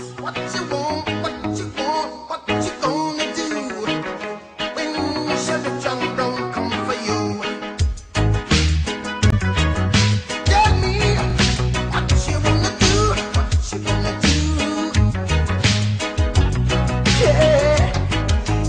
What you want, what you want, what you gonna do when Chevy John don't come for you? Tell me what you wanna do, what you gonna do? Yeah,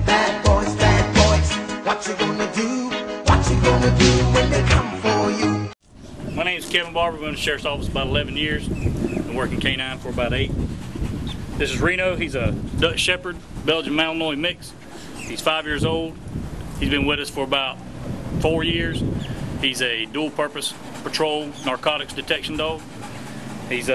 bad boys, what you gonna do? What you gonna do when they come for you? My name is Kevin Barber. I've been in the Sheriff's Office about 11 years. Been working K9 for about 8. This is Reno. He's a Dutch Shepherd, Belgian Malinois mix. He's 5 years old. He's been with us for about 4 years. He's a dual-purpose patrol narcotics detection dog. He's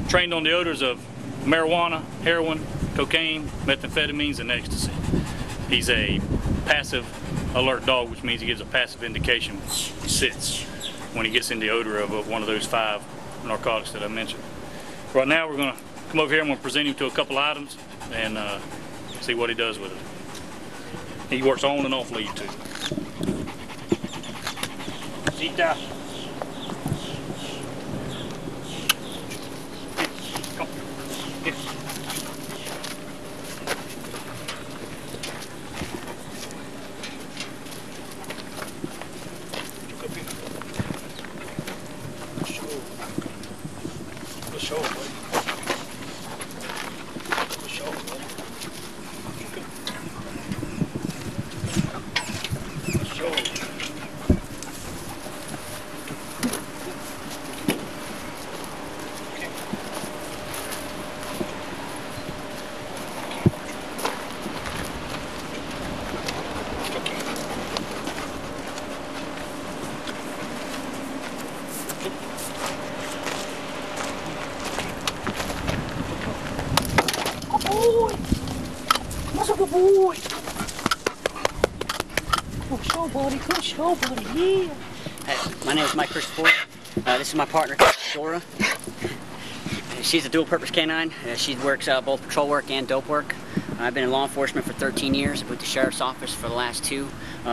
trained on the odors of marijuana, heroin, cocaine, methamphetamines, and ecstasy. He's a passive alert dog, which means he gives a passive indication. He sits when he gets in the odor of one of those 5 narcotics that I mentioned. Right now we're going to come over here. I'm going to present him to a couple items and see what he does with it. He works on and off lead too. Sit down. Come. Here. Show, buddy. Show, buddy. Show. Boy, that's a good boy. Good show, buddy. Good show, buddy. Yeah. Hey, my name is Mike Christopher. This is my partner, Dora. She's a dual-purpose canine. She works both patrol work and dope work. I've been in law enforcement for 13 years. I've been with the Sheriff's Office for the last 2,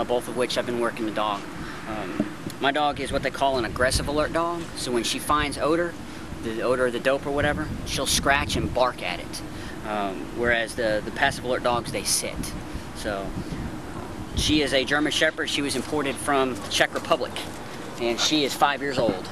both of which I've been working the dog. My dog is what they call an aggressive alert dog. So when she finds odor, the odor of the dope or whatever, she'll scratch and bark at it. Whereas the passive alert dogs, they sit. So she is a German Shepherd. She was imported from the Czech Republic, and she is 5 years old.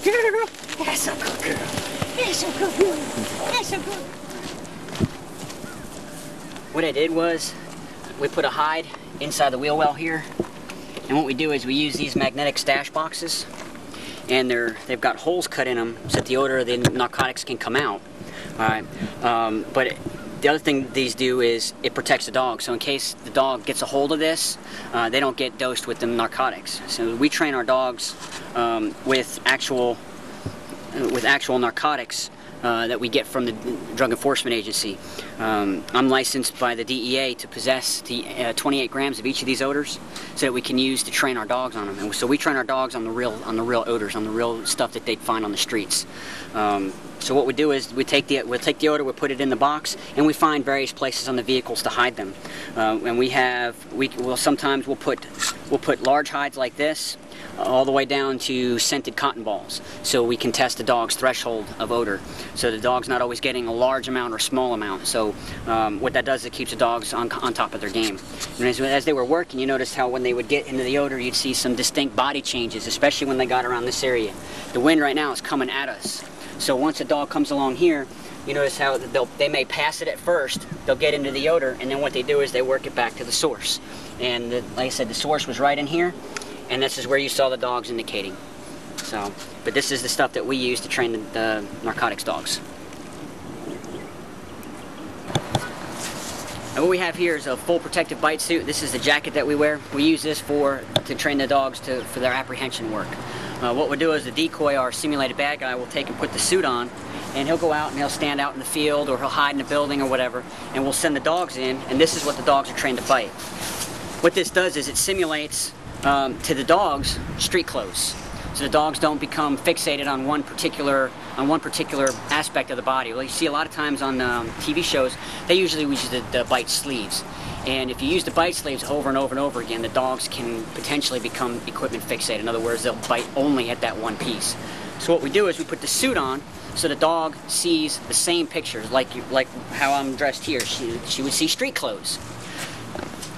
Girl, that's a good girl. That's a good girl. That's a good. What I did was, we put a hide inside the wheel well here, and what we do is we use these magnetic stash boxes, and they've got holes cut in them so that the odor of the narcotics can come out. All right, but the other thing these do is it protects the dog. So in case the dog gets a hold of this, they don't get dosed with the narcotics. So we train our dogs with actual narcotics that we get from the Drug Enforcement Agency. I'm licensed by the DEA to possess the 28 grams of each of these odors, so that we can use to train our dogs on them. And so we train our dogs on the real odors, on the real stuff that they'd find on the streets. So what we do is we'll take the odor, we put it in the box, and we find various places on the vehicles to hide them. And sometimes we'll put large hides like this, all the way down to scented cotton balls, so we can test the dog's threshold of odor. So the dog's not always getting a large amount or a small amount. So what that does is it keeps the dogs on top of their game. And as they were working, you noticed how when they would get into the odor, you'd see some distinct body changes, especially when they got around this area. The wind right now is coming at us. So once a dog comes along here, you notice how they may pass it at first, they'll get into the odor, and then what they do is they work it back to the source. And like I said, the source was right in here, and this is where you saw the dogs indicating. So, but this is the stuff that we use to train the narcotics dogs. And what we have here is a full protective bite suit. This is the jacket that we wear. We use this to train the dogs for their apprehension work. What we'll do is the decoy, our simulated bad guy, will take and put the suit on, and he'll go out and he'll stand out in the field, or he'll hide in a building or whatever, and we'll send the dogs in, and this is what the dogs are trained to bite. What this does is it simulates to the dogs street clothes, so the dogs don't become fixated on one particular aspect of the body. Well, you see a lot of times on TV shows, they usually use the bite sleeves. And if you use the bite sleeves over and over and over again, the dogs can potentially become equipment fixated. In other words, they'll bite only at that one piece. So what we do is we put the suit on so the dog sees the same pictures, like how I'm dressed here. She would see street clothes.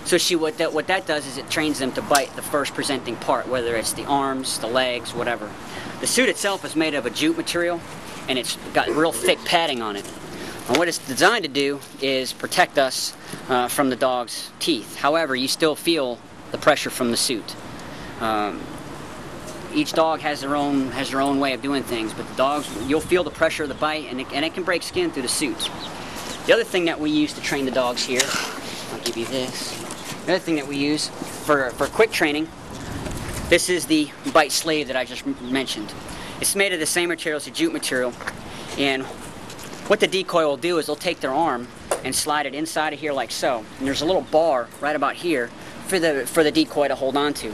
So what that does is it trains them to bite the first presenting part, whether it's the arms, the legs, whatever. The suit itself is made of a jute material, and it's got real thick padding on it. And what it's designed to do is protect us from the dog's teeth. However, you still feel the pressure from the suit. Each dog has their own way of doing things, but the dogs, you'll feel the pressure of the bite, and it can break skin through the suit. The other thing that we use to train the dogs here, I'll give you this. The other thing that we use for quick training, this is the bite sleeve that I just mentioned. It's made of the same material as the jute material, and what the decoy will do is they'll take their arm and slide it inside of here like so, and there's a little bar right about here for the decoy to hold on to.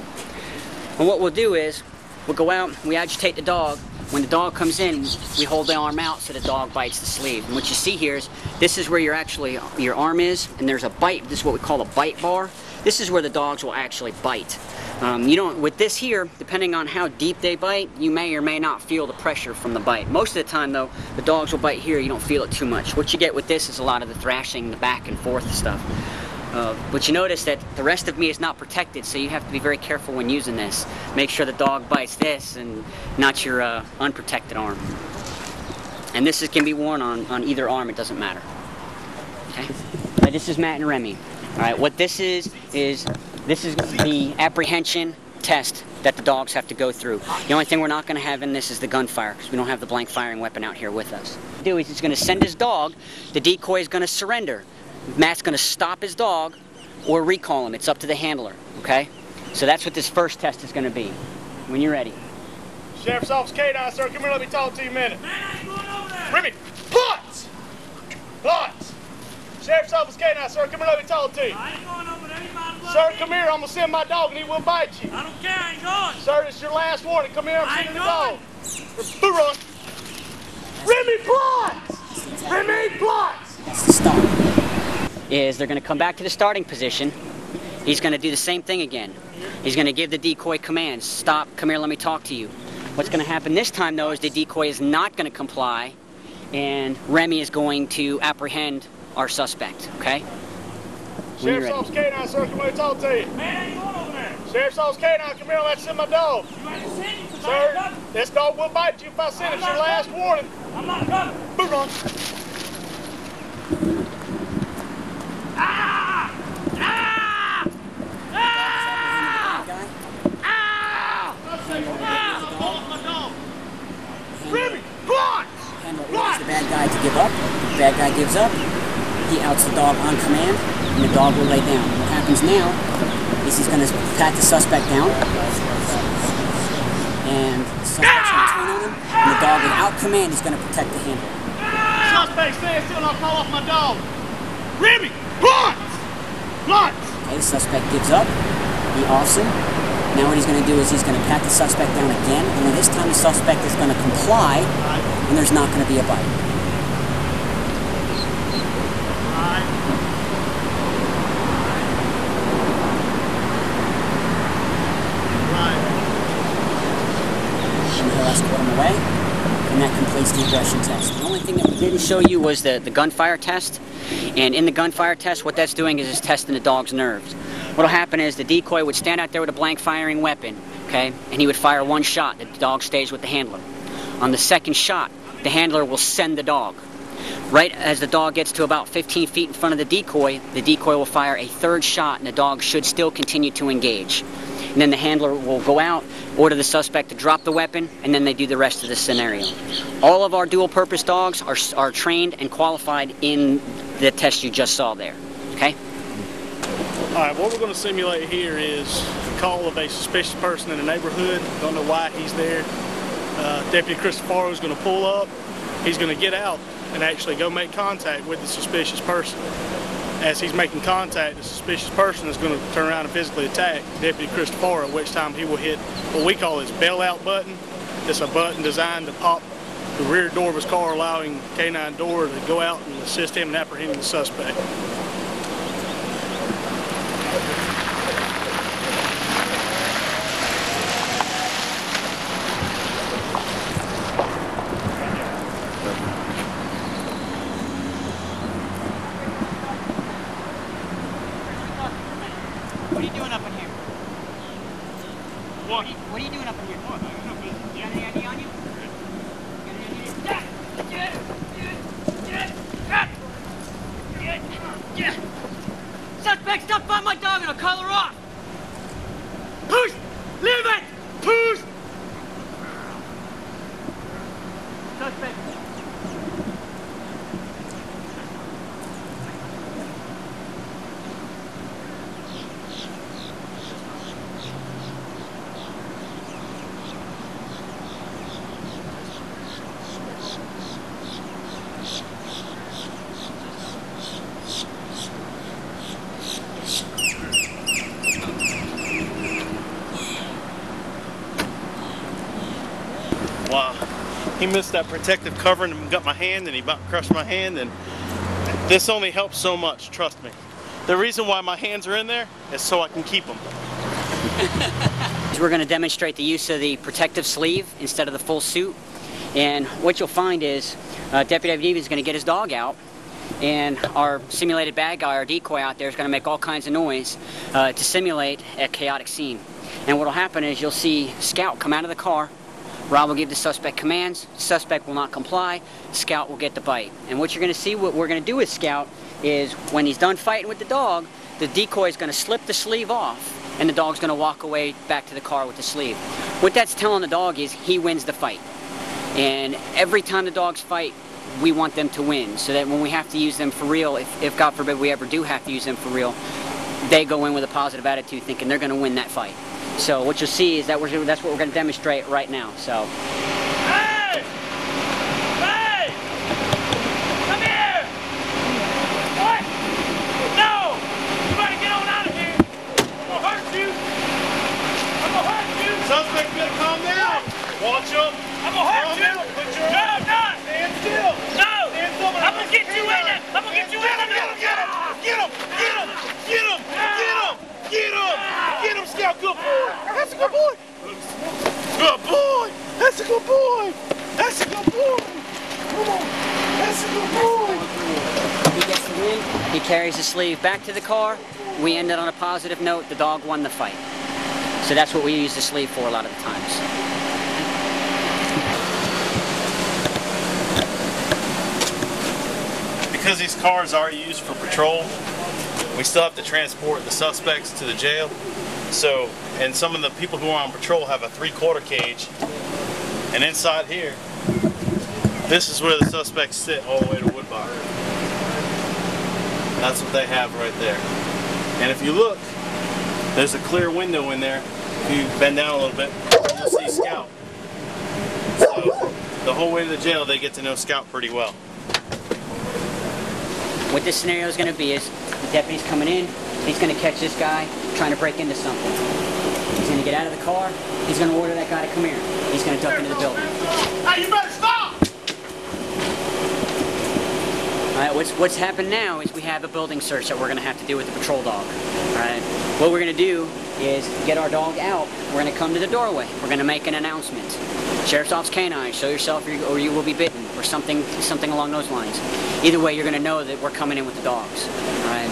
And what we'll do is we'll go out, we agitate the dog. When the dog comes in, we hold the arm out so the dog bites the sleeve. And what you see here is this is where your arm is, and there's a bite. This is what we call a bite bar. This is where the dogs will actually bite. With this here, depending on how deep they bite, you may or may not feel the pressure from the bite. Most of the time though, the dogs will bite here, you don't feel it too much. What you get with this is a lot of the thrashing, the back and forth stuff. But you notice that the rest of me is not protected, so you have to be very careful when using this. Make sure the dog bites this and not your unprotected arm. And this can be worn on either arm, it doesn't matter. Okay? This is Matt and Remy. Alright, what this is the apprehension test that the dogs have to go through. The only thing we're not going to have in this is the gunfire, because we don't have the blank firing weapon out here with us. What he's going to do is he's going to send his dog, the decoy is going to surrender. Matt's going to stop his dog or recall him. It's up to the handler, okay? So that's what this first test is going to be. When you're ready. Sheriff's Office K9, sir. Come here, let me talk to you a minute. Man, I ain't going over there. Remy, plots! Plots! Sheriff's Office K9, sir. Come here, let me talk to you. I ain't going over there. You might as well Sir, be. come here. I'm going to send my dog and he will bite you. I don't care. I ain't going. Sir, this is your last warning. Come here, I'm I sending ain't the dog. going. Boo run. Remy, plots! Remy, plots! That's the start. Is they're going to come back to the starting position. He's going to do the same thing again. He's going to give the decoy commands. Stop, come here, let me talk to you. What's going to happen this time, though, is the decoy is not going to comply, and Remy is going to apprehend our suspect, okay? Sheriff's Office K9, sir, come here, let me talk to you. Man, I ain't going over there. Sheriff's Office K9, come here, let's send my dog. You ain't send you. Sir, this dog will bite you if I send it. It's your last warning. I'm not coming. Boo run. Ah! Ah! Ah! Ah! Remy, plots! Handler orders the bad guy to give up. If the bad guy gives up, he outs the dog on command, and the dog will lay down. What happens now is he's going to pat the suspect down, and the suspect's going to turn on him, and the dog, without command, is going to protect the handler. Suspect, stand still and I'll call off my dog. Remy, plots! Plots! Okay, the suspect gives up, he offs him. Now what he's going to do is he's going to pat the suspect down again, and this time the suspect is going to comply, and there's not going to be a bite. And he'll escort him away, and that completes the aggression test. The only thing that we didn't show you was the gunfire test, and in the gunfire test, what that's doing is it's testing the dog's nerves. What'll happen is the decoy would stand out there with a blank firing weapon, okay, and he would fire one shot. The dog stays with the handler. On the second shot, the handler will send the dog. Right as the dog gets to about 15 feet in front of the decoy will fire a third shot, and the dog should still continue to engage. And then the handler will go out, order the suspect to drop the weapon, and then they do the rest of the scenario. All of our dual-purpose dogs are trained and qualified in the test you just saw there. Okay? All right, what we're going to simulate here is a call of a suspicious person in the neighborhood. Don't know why he's there. Deputy Christopher is going to pull up. He's going to get out and actually go make contact with the suspicious person. As he's making contact, the suspicious person is going to turn around and physically attack Deputy Christopher, at which time he will hit what we call his bailout button. It's a button designed to pop the rear door of his car, allowing K9 door to go out and assist him in apprehending the suspect. What are you doing up in here? What? What are you doing up in here? You got any ID on you? Suspect, stop by my dog and I'll call her off! Push! Leave it! Push! Suspect. Wow, he missed that protective covering and got my hand, and he about crushed my hand, and this only helps so much, trust me. The reason why my hands are in there is so I can keep them. We're going to demonstrate the use of the protective sleeve instead of the full suit, and what you'll find is Deputy Avdiv is going to get his dog out, and our simulated bad guy, our decoy out there, is going to make all kinds of noise to simulate a chaotic scene. And what will happen is you'll see Scout come out of the car. Rob will give the suspect commands, the suspect will not comply, Scout will get the bite. And what you're going to see, what we're going to do with Scout is when he's done fighting with the dog, the decoy is going to slip the sleeve off and the dog's going to walk away back to the car with the sleeve. What that's telling the dog is he wins the fight. And every time the dogs fight, we want them to win, so that when we have to use them for real, if God forbid we ever do have to use them for real, they go in with a positive attitude thinking they're going to win that fight. So what you'll see is that that's what we're going to demonstrate right now. So. Hey! Hey! Come here! What? No! You better get on out of here! I'm gonna hurt you! I'm gonna hurt you! Suspect, you better calm down. Watch him. I'm gonna hurt Calm you! down. Put your No, I'm not! Stand still. No! Stand still. I'm gonna get you in there! I'm gonna get you in there! Get him! Get him! Get him! Get him! Get him! Get him! Get him, Scout! Good boy! That's a good boy! Good boy! That's a good boy! That's a good boy! Come on! That's a good boy! He gets the win. He carries the sleeve back to the car. We ended on a positive note. The dog won the fight. So that's what we use the sleeve for a lot of the times. Because these cars are used for patrol, we still have to transport the suspects to the jail. So, and some of the people who are on patrol have a 3/4 cage. And inside here, this is where the suspects sit all the way to Woodbine. That's what they have right there. And if you look, there's a clear window in there. If you bend down a little bit, you'll see Scout. So, the whole way to the jail, they get to know Scout pretty well. What this scenario is going to be is the deputy's coming in, he's going to catch this guy trying to break into something. He's going to get out of the car, he's going to order that guy to come here. He's going to duck into the building. Hey, you better stop! Alright, what's happened now is we have a building search that we're going to have to do with the patrol dog. Alright, what we're going to do is get our dog out, we're going to come to the doorway, we're going to make an announcement. Sheriff's Office K9, show yourself or you will be bitten, or something along those lines. Either way, you're going to know that we're coming in with the dogs. Alright,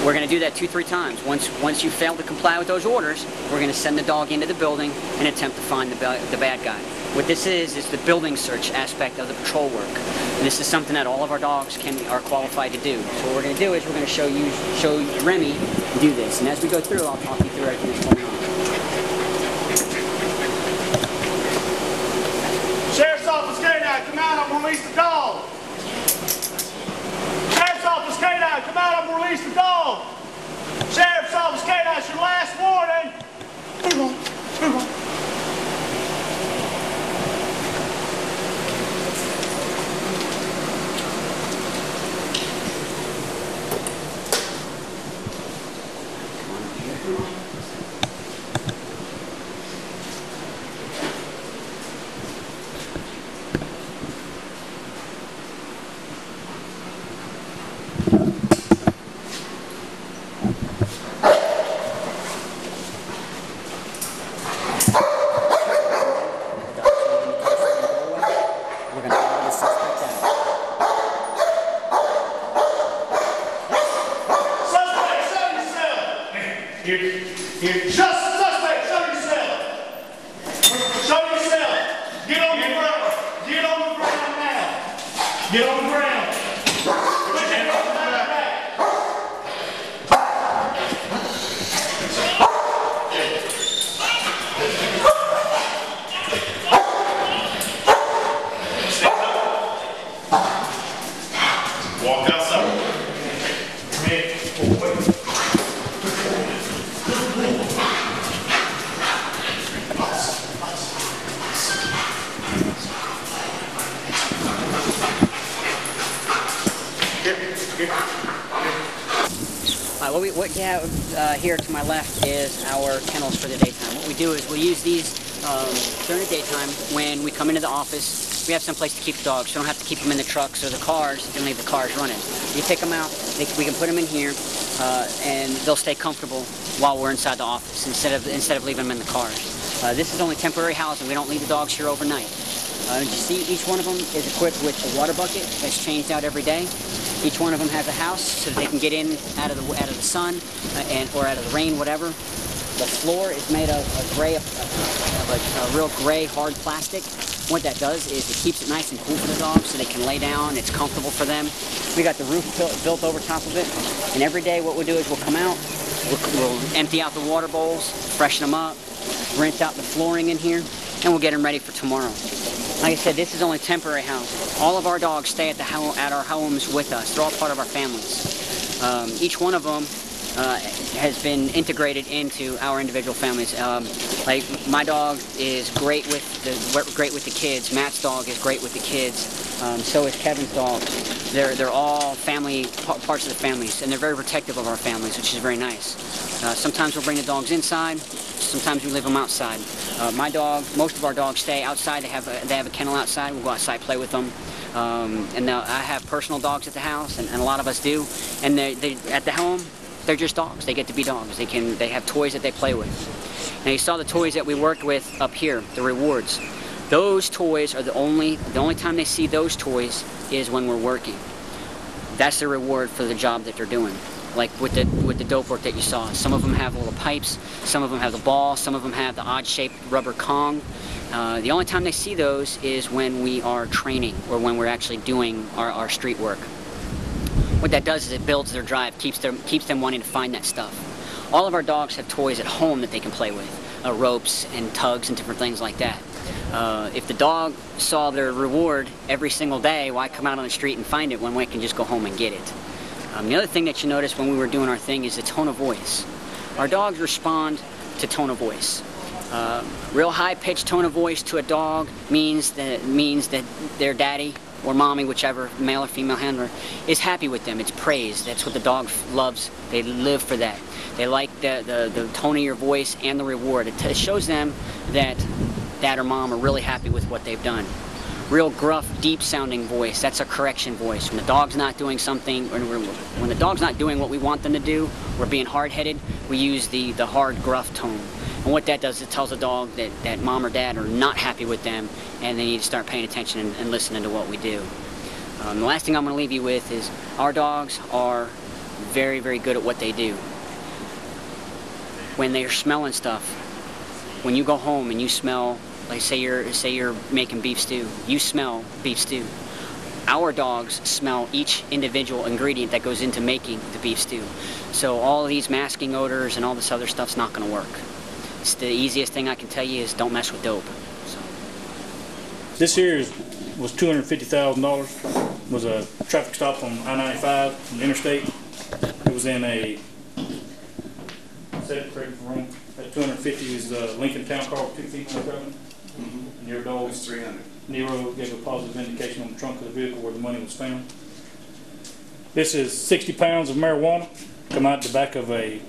we're going to do that 2-3 times. Once you fail to comply with those orders, we're going to send the dog into the building and attempt to find the bad guy. What this is the building search aspect of the patrol work. And this is something that all of our dogs are qualified to do. So what we're going to do is we're going to show Remy do this. And as we go through, I'll talk you through everything that's going on. Sheriff's Office K9, come out, I'm gonna release the dog. Sheriff's Office K9, come out, I'm gonna release the dog. Sheriff's Office K, that's your last warning. Move on, move on. Here, just suspect, show yourself. Show yourself. Get on the ground. Get on the ground now. Get on the ground. Put your hands behind your back. Stand up. Walk outside. Come here. Wait. What you have here to my left is our kennels for the daytime. What we do is we use these during the daytime when we come into the office. We have some place to keep the dogs, so we don't have to keep them in the trucks or the cars and leave the cars running. You take them out, we can put them in here, and they'll stay comfortable while we're inside the office instead of leaving them in the cars. This is only temporary housing. We don't leave the dogs here overnight. You see, each one of them is equipped with a water bucket that's changed out every day. Each one of them has a house so that they can get in out of the sun or out of the rain, whatever. The floor is made of a real gray hard plastic. What that does is it keeps it nice and cool for the dogs so they can lay down. It's comfortable for them. We got the roof built over top of it, and every day what we'll do is we'll come out, we'll empty out the water bowls, freshen them up, rinse out the flooring in here, and we'll get them ready for tomorrow. Like I said, this is only temporary housing. All of our dogs stay at our homes with us. They're all part of our families. Each one of them has been integrated into our individual families. Like my dog is great with the kids. Matt's dog is great with the kids. So is Kevin's dog. They're all parts of the families, and they're very protective of our families, which is very nice. Sometimes we'll bring the dogs inside. Sometimes we leave them outside. Most of our dogs stay outside. They have a kennel outside. We'll go outside, play with them. And I have personal dogs at the house, and a lot of us do. And they at the home, they're just dogs. They get to be dogs. They have toys that they play with. Now you saw the toys that we worked with up here, the rewards. Those toys are the only time they see those toys is when we're working. That's the reward for the job that they're doing. Like with the dope work that you saw. Some of them have little pipes, some of them have the ball, some of them have the odd-shaped rubber Kong. The only time they see those is when we are training or when we're actually doing our street work. What that does is it builds their drive, keeps them wanting to find that stuff. All of our dogs have toys at home that they can play with, ropes and tugs and different things like that. If the dog saw their reward every single day, why come out on the street and find it when we can just go home and get it? The other thing that you noticed when we were doing our thing is the tone of voice. Our dogs respond to tone of voice. Real high-pitched tone of voice to a dog means that their daddy or mommy, whichever, male or female handler, is happy with them. It's praise. That's what the dog loves. They live for that. They like the tone of your voice and the reward. It shows them that dad or mom are really happy with what they've done. Real gruff, deep-sounding voice, that's a correction voice. When the dog's not doing something, or when the dog's not doing what we want them to do, we're being hard-headed, we use the hard, gruff tone. And what that does, it tells the dog that mom or dad are not happy with them, and they need to start paying attention and listening to what we do. The last thing I'm going to leave you with is our dogs are very, very good at what they do. When they're smelling stuff, when you go home and you smell, like say you're making beef stew, you smell beef stew. Our dogs smell each individual ingredient that goes into making the beef stew. So all of these masking odors and all this other stuff's not going to work. It's the easiest thing I can tell you is don't mess with dope. So. This here was $250,000. Was a traffic stop on I-95 on the interstate. was in a, set it correct if I'm wrong, that 250 is a Lincoln Town Car with 2 female driving. And your dog, It's 300. Nero, gave a positive indication on the trunk of the vehicle where the money was found. This is 60 pounds of marijuana come out the back of a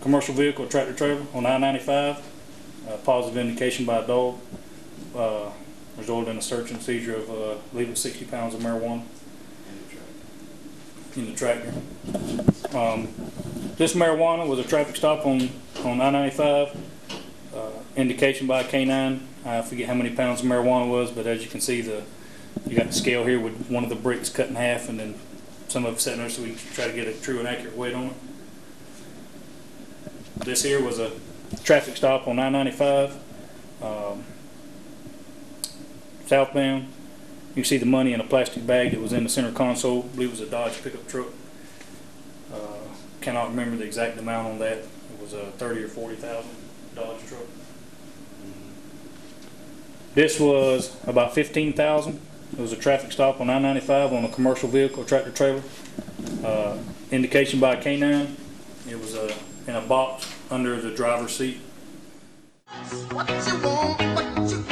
commercial vehicle, tractor trailer on I-95. Positive indication by a dog. Resulted in a search and seizure of, I believe it's 60 pounds of marijuana in the tractor. This marijuana was a traffic stop on I-95. Indication by a canine. I forget how many pounds of marijuana was, but as you can see, you got the scale here with one of the bricks cut in half, and then some of it sitting there so we can try to get a true and accurate weight on it. This here was a traffic stop on I-95, southbound. You can see the money in a plastic bag that was in the center console. I believe it was a Dodge pickup truck. Cannot remember the exact amount on that. It was a $30,000 or $40,000 Dodge truck. This was about $15,000. It was a traffic stop on I-95 on a commercial vehicle, tractor trailer. Indication by a canine. It was in a box under the driver's seat. What you want, what you